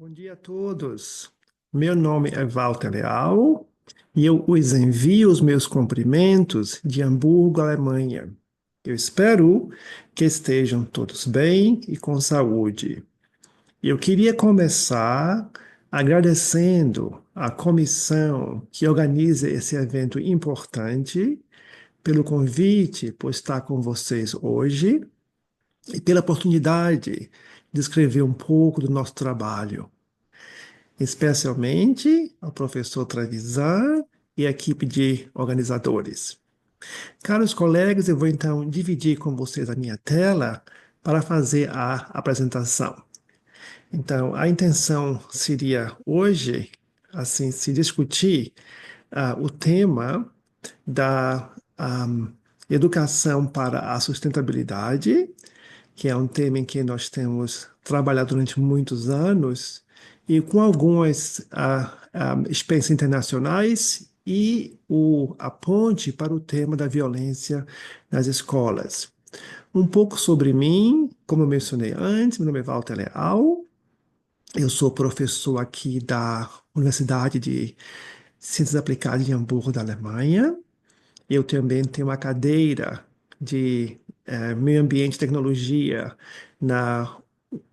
Bom dia a todos. Meu nome é Walter Leal e eu os envio os meus cumprimentos de Hamburgo, Alemanha. Eu espero que estejam todos bem e com saúde. Eu queria começar agradecendo à comissão que organiza esse evento importante pelo convite por estar com vocês hoje e pela oportunidade de escrever um pouco do nosso trabalho, especialmente ao professor Trevisan e a equipe de organizadores. Caros colegas, eu vou então dividir com vocês a minha tela para fazer a apresentação. Então, a intenção seria hoje, assim, se discutir o tema da educação para a sustentabilidade, que é um tema em que nós temos trabalhado durante muitos anos, e com algumas experiências internacionais e a ponte para o tema da violência nas escolas. Um pouco sobre mim, como eu mencionei antes, meu nome é Walter Leal, eu sou professor aqui da Universidade de Ciências Aplicadas de Hamburgo, da Alemanha. Eu também tenho uma cadeira de Meio Ambiente e Tecnologia na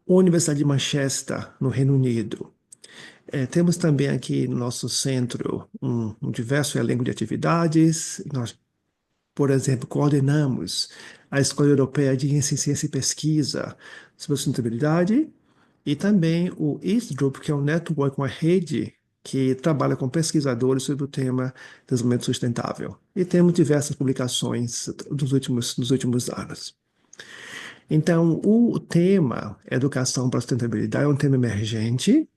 Universidade de Manchester, no Reino Unido. Temos também aqui no nosso centro um diverso elenco de atividades. Nós, por exemplo, coordenamos a Escola Europeia de Ciência e Pesquisa sobre Sustentabilidade e também o Eastgroup, que é um network, uma rede que trabalha com pesquisadores sobre o tema desenvolvimento sustentável. E temos diversas publicações dos últimos anos. Então, o tema Educação para a Sustentabilidade é um tema emergente.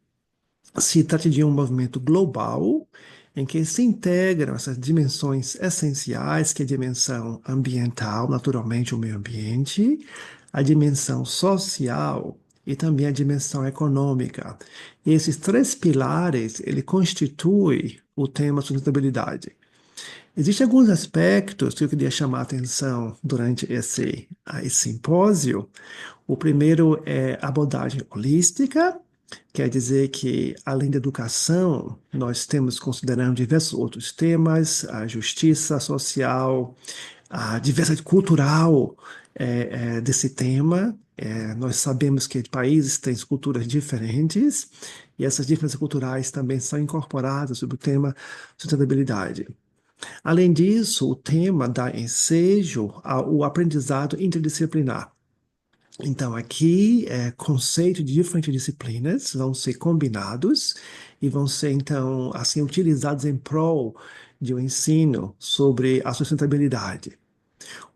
Se trata de um movimento global em que se integram essas dimensões essenciais, que é a dimensão ambiental, naturalmente o meio ambiente, a dimensão social e também a dimensão econômica. E esses três pilares, ele constitui o tema sustentabilidade. Existem alguns aspectos que eu queria chamar a atenção durante esse simpósio. O primeiro é a abordagem holística, quer dizer que, além da educação, nós temos considerando diversos outros temas, a justiça social, a diversidade cultural desse tema. Nós sabemos que países têm culturas diferentes e essas diferenças culturais também são incorporadas sobre o tema sustentabilidade. Além disso, o tema dá ensejo ao aprendizado interdisciplinar. Então, aqui, conceito de diferentes disciplinas vão ser combinados e vão ser, então, assim, utilizados em prol de um ensino sobre a sustentabilidade.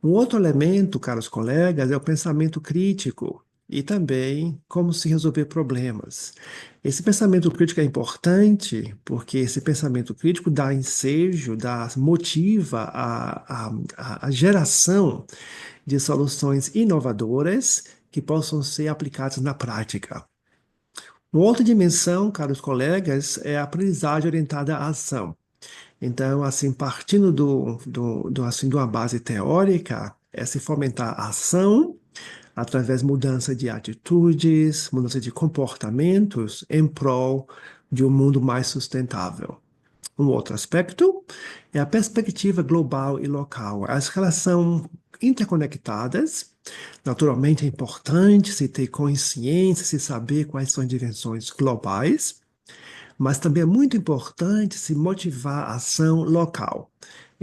Um outro elemento, caros colegas, é o pensamento crítico e também como se resolver problemas. Esse pensamento crítico é importante porque esse pensamento crítico dá ensejo, motiva a geração de soluções inovadoras que possam ser aplicadas na prática. Uma outra dimensão, caros colegas, é a aprendizagem orientada à ação. Então, assim, partindo de uma base teórica, é se fomentar a ação através de mudança de atitudes, mudança de comportamentos em prol de um mundo mais sustentável. Um outro aspecto é a perspectiva global e local. As relações são interconectadas. Naturalmente, é importante se ter consciência, se saber quais são as dimensões globais, mas também é muito importante se motivar a ação local.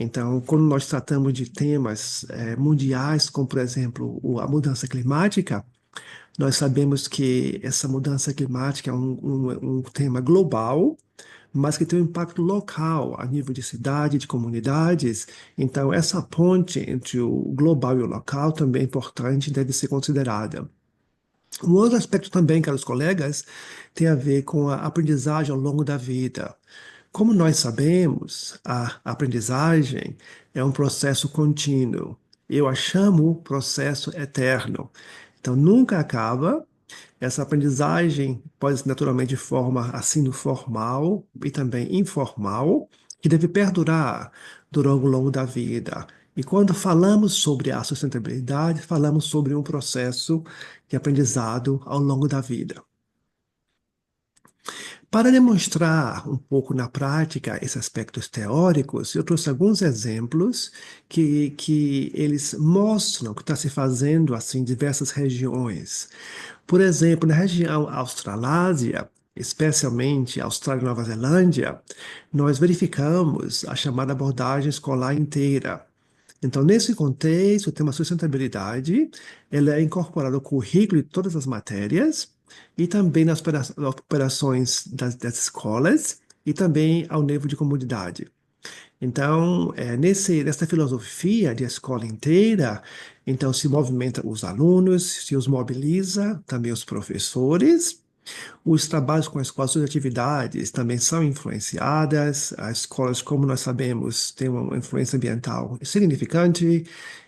Então, quando nós tratamos de temas mundiais, como, por exemplo, a mudança climática, nós sabemos que essa mudança climática é um tema global, mas que tem um impacto local, a nível de cidade, de comunidades. Então, essa ponte entre o global e o local também é importante e deve ser considerada. Um outro aspecto também, caros colegas, tem a ver com a aprendizagem ao longo da vida. Como nós sabemos, a aprendizagem é um processo contínuo. Eu a chamo processo eterno. Então, nunca acaba. Essa aprendizagem pode ser naturalmente de forma assim formal e também informal, que deve perdurar durante o longo da vida. E quando falamos sobre a sustentabilidade, falamos sobre um processo de aprendizado ao longo da vida. Para demonstrar um pouco na prática esses aspectos teóricos, eu trouxe alguns exemplos que eles mostram o que está se fazendo assim, em diversas regiões. Por exemplo, na região Australásia, especialmente Austrália e Nova Zelândia, nós verificamos a chamada abordagem escolar inteira. Então, nesse contexto, o tema sustentabilidade, ela é incorporada ao currículo de todas as matérias e também nas operações das escolas e também ao nível de comunidade. Então, nessa filosofia de escola inteira, então se movimenta os alunos, se os mobiliza, também os professores, os trabalhos com as escolas, suas atividades também são influenciadas. As escolas, como nós sabemos, têm uma influência ambiental significante,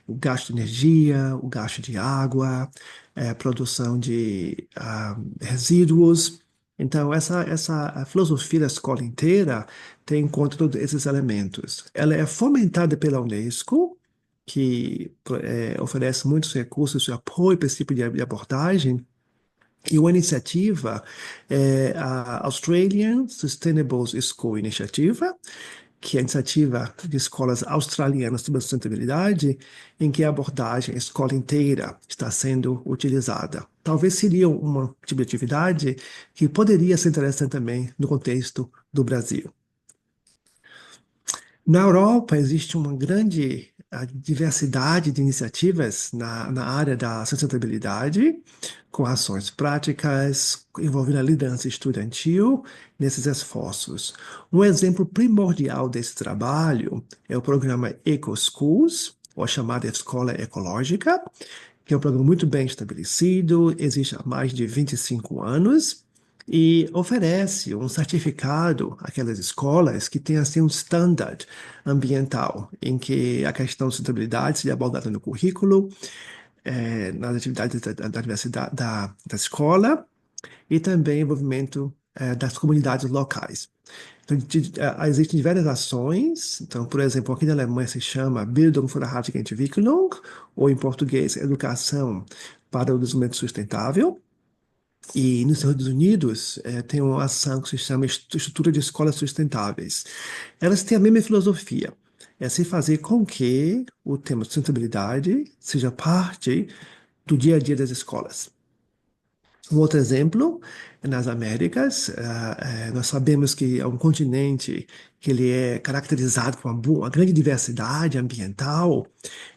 o gasto de energia, o gasto de água, a produção de resíduos. Então, essa a filosofia da escola inteira tem em conta todos esses elementos. Ela é fomentada pela Unesco, que oferece muitos recursos de apoio para esse tipo de abordagem, e uma iniciativa é a Australian Sustainable School Initiative, que é a iniciativa de escolas australianas sobre a sustentabilidade, em que a abordagem escola inteira está sendo utilizada. Talvez seria uma tipo de atividade que poderia ser interessante também no contexto do Brasil. Na Europa existe uma grande diversidade de iniciativas na área da sustentabilidade, com ações práticas envolvendo a liderança estudantil nesses esforços. Um exemplo primordial desse trabalho é o programa EcoSchools, ou a chamada Escola Ecológica, que é um programa muito bem estabelecido, existe há mais de 25 anos e oferece um certificado àquelas escolas que têm assim um standard ambiental, em que a questão de sustentabilidade seja abordada no currículo, nas atividades da universidade, da escola e também envolvimento das comunidades locais. Então, existem diversas ações. Então, por exemplo, aqui na Alemanha se chama Bildung für nachhaltige Entwicklung, ou em português, Educação para o Desenvolvimento Sustentável. E nos Estados Unidos tem uma ação que se chama Estrutura de Escolas Sustentáveis. Elas têm a mesma filosofia, é se fazer com que o tema sustentabilidade seja parte do dia a dia das escolas. Um outro exemplo, nas Américas, nós sabemos que é um continente que ele é caracterizado por uma grande diversidade ambiental.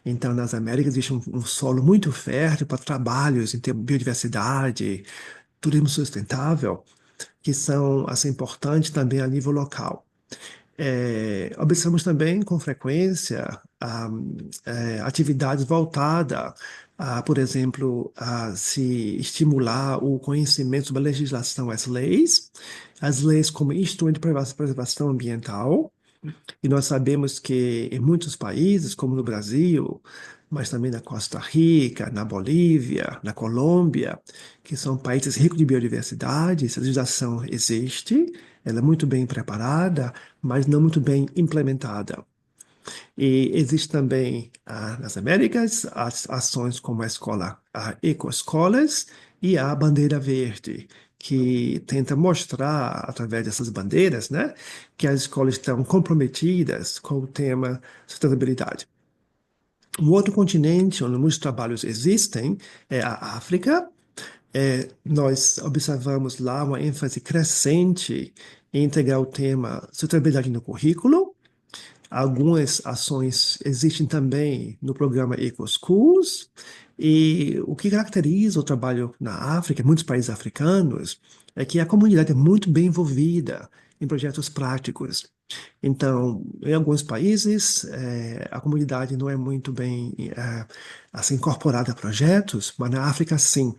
Então, nas Américas existe um solo muito fértil para trabalhos em termos de biodiversidade, turismo sustentável, que são assim, importantes também a nível local. Observamos também com frequência atividades voltadas a, por exemplo, a se estimular o conhecimento sobre a legislação, as leis como instrumento de preservação ambiental, e nós sabemos que em muitos países, como no Brasil, mas também na Costa Rica, na Bolívia, na Colômbia, que são países ricos de biodiversidade, essa legislação existe, ela é muito bem preparada, mas não muito bem implementada. E existe também nas Américas as ações como a escola, a Ecoescolas e a Bandeira Verde, que tenta mostrar, através dessas bandeiras, né, que as escolas estão comprometidas com o tema sustentabilidade. Um outro continente onde muitos trabalhos existem é a África. Nós observamos lá uma ênfase crescente em integrar o tema sustentabilidade no currículo. Algumas ações existem também no programa EcoSchools, e o que caracteriza o trabalho na África, em muitos países africanos, é que a comunidade é muito bem envolvida em projetos práticos. Então, em alguns países, a comunidade não é muito bem assim, incorporada a projetos, mas na África, sim,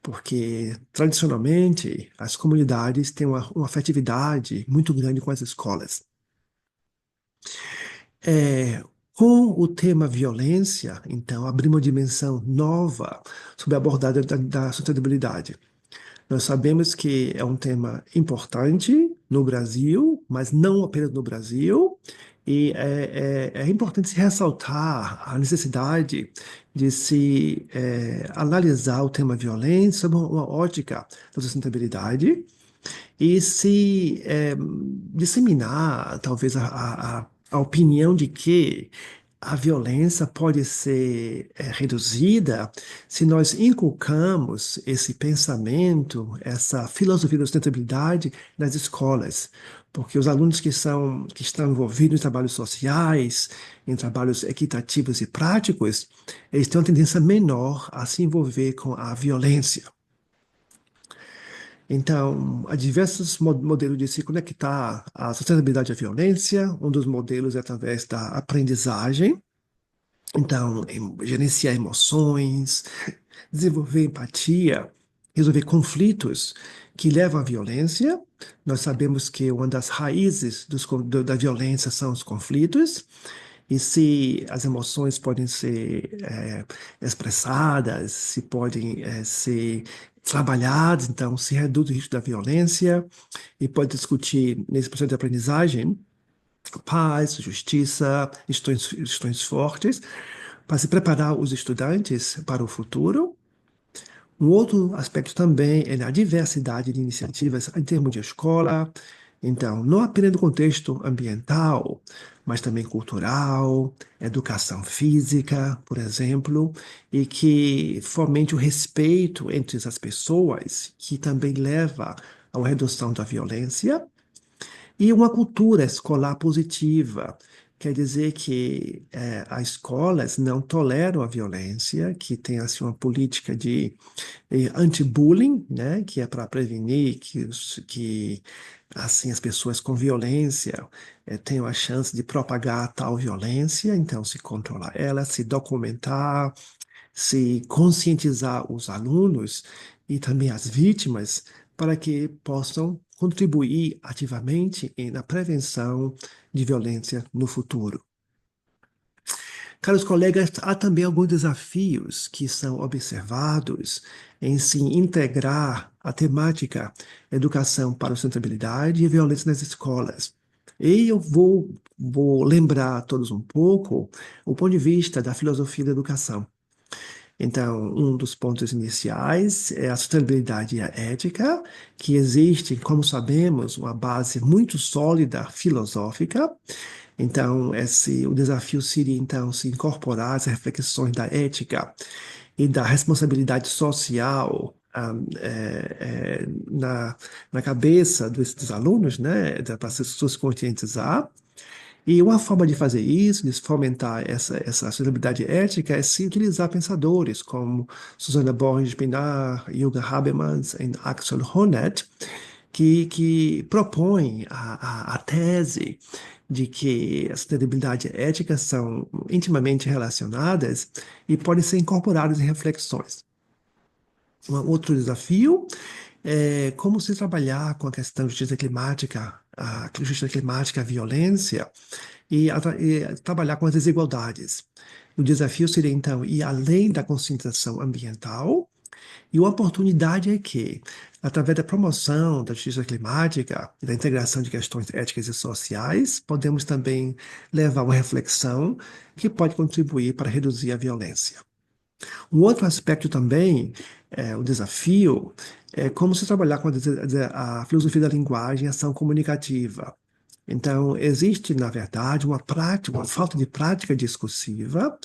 porque tradicionalmente as comunidades têm uma afetividade muito grande com as escolas. É, com o tema violência, então, abrimos uma dimensão nova sobre a abordagem da sustentabilidade. Nós sabemos que é um tema importante no Brasil, mas não apenas no Brasil, e é importante se ressaltar a necessidade de se analisar o tema violência sob uma ótica da sustentabilidade, e se disseminar, talvez, a opinião de que a violência pode ser reduzida se nós inculcamos esse pensamento, essa filosofia da sustentabilidade nas escolas. Porque os alunos que estão envolvidos em trabalhos sociais, em trabalhos equitativos e práticos, eles têm uma tendência menor a se envolver com a violência. Então, há diversos modelos de se conectar à sustentabilidade à violência. Um dos modelos é através da aprendizagem. Então, gerenciar emoções, desenvolver empatia, resolver conflitos que levam à violência. Nós sabemos que uma das raízes da violência são os conflitos. E se as emoções podem ser expressadas, se podem ser trabalhadas, então se reduz o risco da violência e pode discutir nesse processo de aprendizagem paz, justiça, instituições fortes, para se preparar os estudantes para o futuro. Um outro aspecto também é a diversidade de iniciativas em termos de escola. Então, não apenas no contexto ambiental, mas também cultural, educação física, por exemplo, e que fomente o respeito entre as pessoas, que também leva à redução da violência. E uma cultura escolar positiva. Quer dizer que as escolas não toleram a violência, que tem assim, uma política de anti-bullying, né, que é para prevenir que assim as pessoas com violência tenham a chance de propagar tal violência, então se controlar ela, se documentar, se conscientizar os alunos e também as vítimas para que possam contribuir ativamente na prevenção de violência no futuro. Caros colegas, há também alguns desafios que são observados em se integrar a temática educação para a sustentabilidade e violência nas escolas. E eu vou lembrar a todos um pouco o ponto de vista da filosofia da educação. Então, um dos pontos iniciais é a sustentabilidade e a ética, que existe, como sabemos, uma base muito sólida filosófica. Então, o desafio seria, então, se incorporar as reflexões da ética e da responsabilidade social na cabeça dos alunos, né, para as pessoas se conscientizar. E uma forma de fazer isso, de fomentar essa sustentabilidade ética, é se utilizar pensadores como Susana Borges Pinar, Jürgen Habermas e Axel Honneth, que propõem a tese de que a sustentabilidade e a ética são intimamente relacionadas e podem ser incorporadas em reflexões. Um outro desafio é como se trabalhar com a questão de justiça climática, a violência, e trabalhar com as desigualdades. O desafio seria, então, ir além da conscientização ambiental, e a oportunidade é que, através da promoção da justiça climática e da integração de questões éticas e sociais, podemos também levar uma reflexão que pode contribuir para reduzir a violência. Um outro aspecto também, o desafio, é como se trabalhar com a filosofia da linguagem e ação comunicativa. Então, existe, na verdade, uma falta de prática discursiva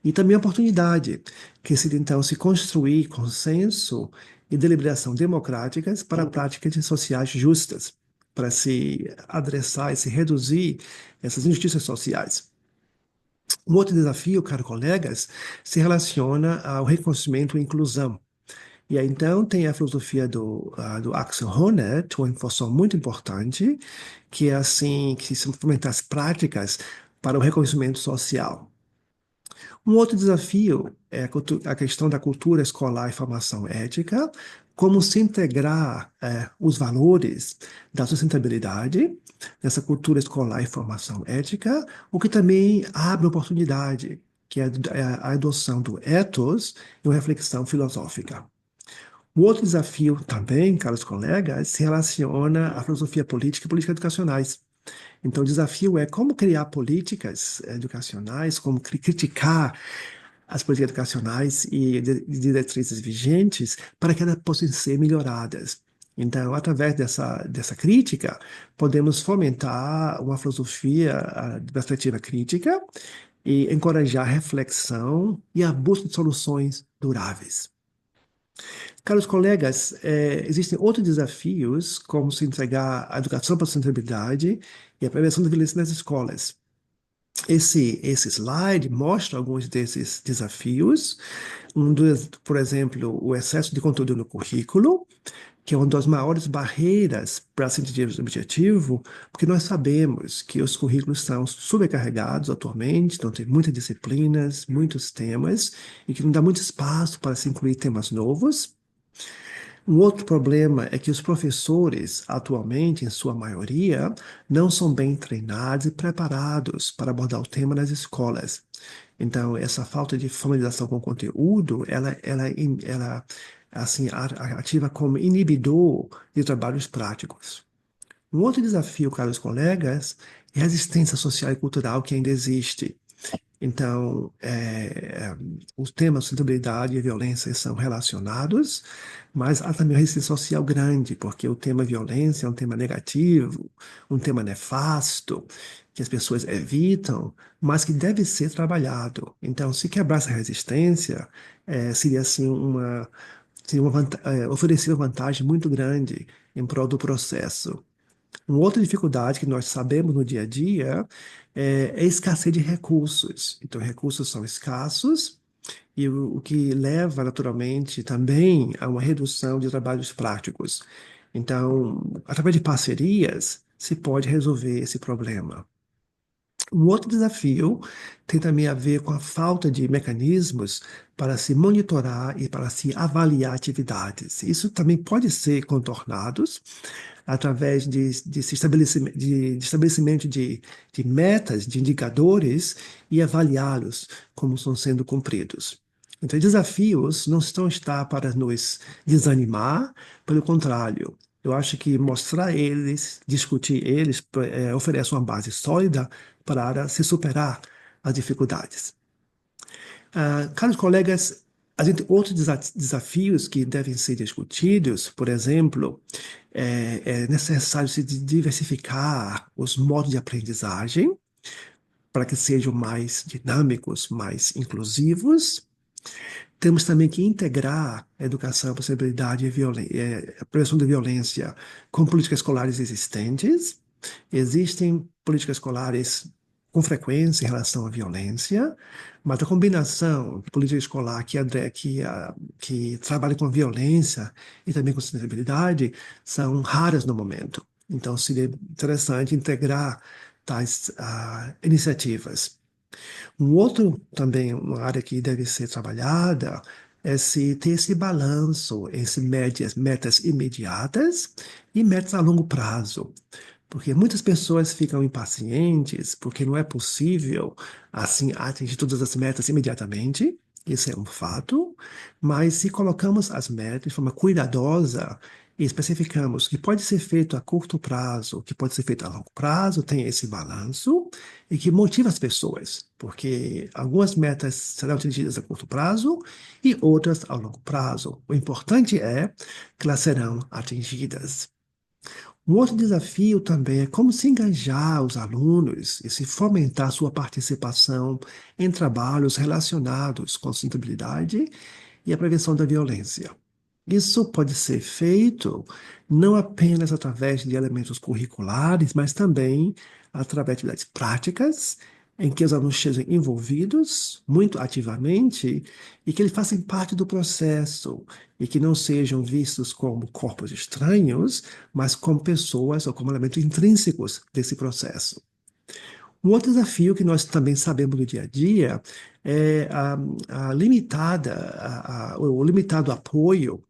e também oportunidade, que seria, então, se construir consenso e deliberação democráticas para práticas sociais justas, para se adressar e se reduzir essas injustiças sociais. Um outro desafio, caros colegas, se relaciona ao reconhecimento e inclusão. E aí, então, tem a filosofia do Axel Honneth, uma informação muito importante, que é assim, que se implementar as práticas para o reconhecimento social. Um outro desafio é a questão da cultura escolar e formação ética, como se integrar os valores da sustentabilidade nessa cultura escolar e formação ética, o que também abre oportunidade, que é a adoção do ethos e uma reflexão filosófica. O outro desafio também, caros colegas, se relaciona à filosofia política e políticas educacionais. Então, o desafio é como criar políticas educacionais, como criticar as políticas educacionais e diretrizes vigentes para que elas possam ser melhoradas. Então, através dessa crítica, podemos fomentar uma filosofia de perspectiva crítica e encorajar a reflexão e a busca de soluções duráveis. Caros colegas, existem outros desafios, como se entregar a educação para a sustentabilidade e a prevenção da violência nas escolas. Esse slide mostra alguns desses desafios. Por exemplo, o excesso de conteúdo no currículo, que é uma das maiores barreiras para atingir esse objetivo, porque nós sabemos que os currículos estão sobrecarregados atualmente, então tem muitas disciplinas, muitos temas, e que não dá muito espaço para se incluir temas novos. Um outro problema é que os professores, atualmente, em sua maioria, não são bem treinados e preparados para abordar o tema nas escolas. Então, essa falta de familiarização com o conteúdo, ela assim, ativa como inibidor de trabalhos práticos. Um outro desafio, caros colegas, é a resistência social e cultural que ainda existe. Então, os temas de sustentabilidade e violência são relacionados, mas há também uma resistência social grande, porque o tema violência é um tema negativo, um tema nefasto, que as pessoas evitam, mas que deve ser trabalhado. Então, se quebrar essa resistência, seria assim oferecer uma vantagem muito grande em prol do processo. Uma outra dificuldade que nós sabemos no dia a dia é a escassez de recursos. Então, recursos são escassos e o que leva naturalmente também a uma redução de trabalhos práticos. Então, através de parcerias, se pode resolver esse problema. Um outro desafio tem também a ver com a falta de mecanismos para se monitorar e para se avaliar atividades. Isso também pode ser contornado através de estabelecimento de metas, de indicadores e avaliá-los como estão sendo cumpridos. Então, desafios não estão estar para nos desanimar, pelo contrário, eu acho que mostrar eles, discutir eles, oferece uma base sólida para se superar as dificuldades. Caros colegas, a gente, outros desafios que devem ser discutidos, por exemplo, é necessário se diversificar os modos de aprendizagem para que sejam mais dinâmicos, mais inclusivos. Temos também que integrar a educação, a possibilidade de a prevenção da violência com políticas escolares existentes. Existem políticas escolares com frequência em relação à violência, mas a combinação de política escolar que trabalha com violência e também com sustentabilidade são raras no momento. Então, seria interessante integrar tais iniciativas. Um outro também, uma área que deve ser trabalhada é se ter esse balanço entre metas imediatas e metas a longo prazo. Porque muitas pessoas ficam impacientes porque não é possível assim atingir todas as metas imediatamente. Isso é um fato, mas se colocamos as metas de forma cuidadosa e especificamos que pode ser feito a curto prazo, que pode ser feito a longo prazo, tem esse balanço e que motiva as pessoas, porque algumas metas serão atingidas a curto prazo e outras a longo prazo. O importante é que elas serão atingidas. Um outro desafio também é como se engajar os alunos e se fomentar sua participação em trabalhos relacionados com sustentabilidade e a prevenção da violência. Isso pode ser feito não apenas através de elementos curriculares, mas também através de atividades práticas, em que os alunos sejam envolvidos muito ativamente e que eles façam parte do processo e que não sejam vistos como corpos estranhos, mas como pessoas ou como elementos intrínsecos desse processo. Um outro desafio que nós também sabemos do dia a dia é o limitado apoio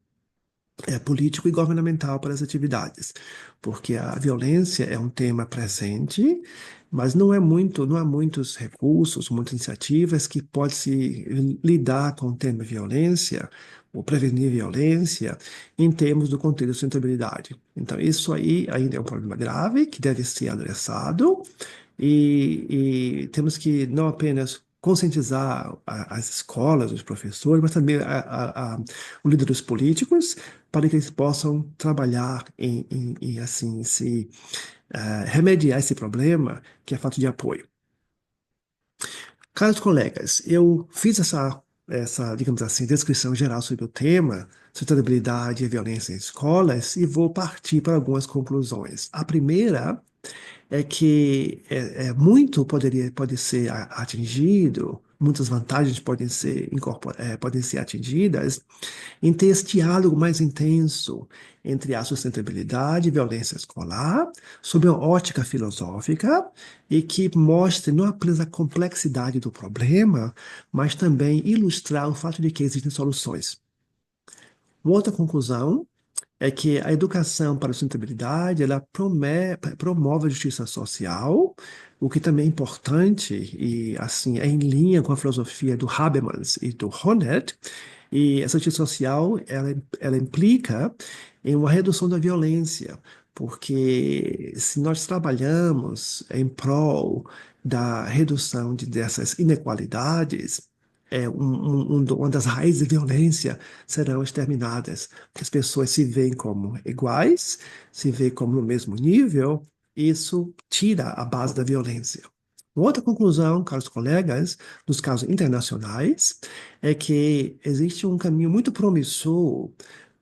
político e governamental para as atividades, porque a violência é um tema presente, mas não há muitos recursos, muitas iniciativas que podem se lidar com o tema violência ou prevenir violência em termos do contexto de sustentabilidade. Então, isso aí ainda é um problema grave que deve ser adressado e temos que não apenas conscientizar as escolas, os professores, mas também os líderes políticos para que eles possam trabalhar em assim, remediar esse problema, que é a falta de apoio. Caros colegas, eu fiz digamos assim, descrição geral sobre o tema, sustentabilidade e violência em escolas, e vou partir para algumas conclusões. A primeira é que muito pode ser atingido, muitas vantagens podem ser atingidas em ter esse diálogo mais intenso entre a sustentabilidade e violência escolar, sob uma ótica filosófica e que mostre não apenas a complexidade do problema, mas também ilustrar o fato de que existem soluções. Uma outra conclusão é que a educação para a sustentabilidade ela promove a justiça social, o que também é importante e assim é em linha com a filosofia do Habermas e do Honneth. E essa justiça social ela implica em uma redução da violência, porque se nós trabalhamos em prol da redução dessas inequalidades, uma das raízes da violência serão exterminadas. As pessoas se veem como iguais, se veem como no mesmo nível, isso tira a base da violência. Outra conclusão, caros colegas, dos casos internacionais, é que existe um caminho muito promissor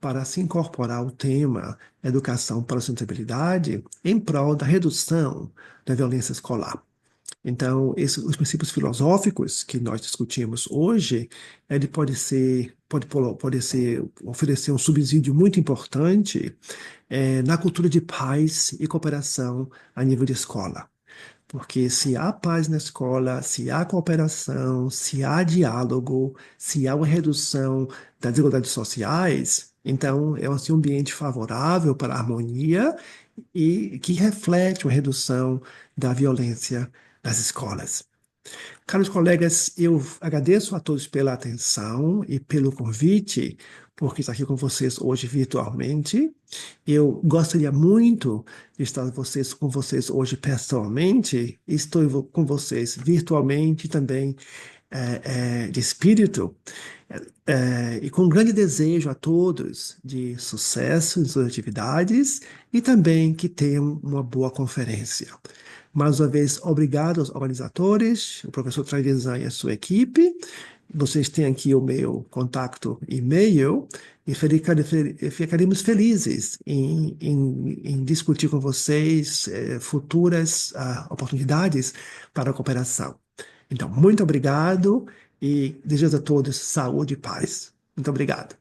para se incorporar o tema educação para a sustentabilidade em prol da redução da violência escolar. Então, os princípios filosóficos que nós discutimos hoje, ele pode ser, oferecer um subsídio muito importante na cultura de paz e cooperação a nível de escola. Porque se há paz na escola, se há cooperação, se há diálogo, se há uma redução das desigualdades sociais, então é assim, um ambiente favorável para a harmonia e que reflete uma redução da violência nas escolas. Caros colegas, eu agradeço a todos pela atenção e pelo convite, porque estou aqui com vocês hoje virtualmente. Eu gostaria muito de estar com vocês hoje pessoalmente. Estou com vocês virtualmente também de espírito. E com um grande desejo a todos de sucesso em suas atividades e também que tenham uma boa conferência. Mais uma vez, obrigado aos organizadores, o professor Trevisan e a sua equipe. Vocês têm aqui o meu contato e-mail e ficaremos felizes em discutir com vocês futuras oportunidades para a cooperação. Então, muito obrigado e desejo a todos saúde e paz. Muito obrigado.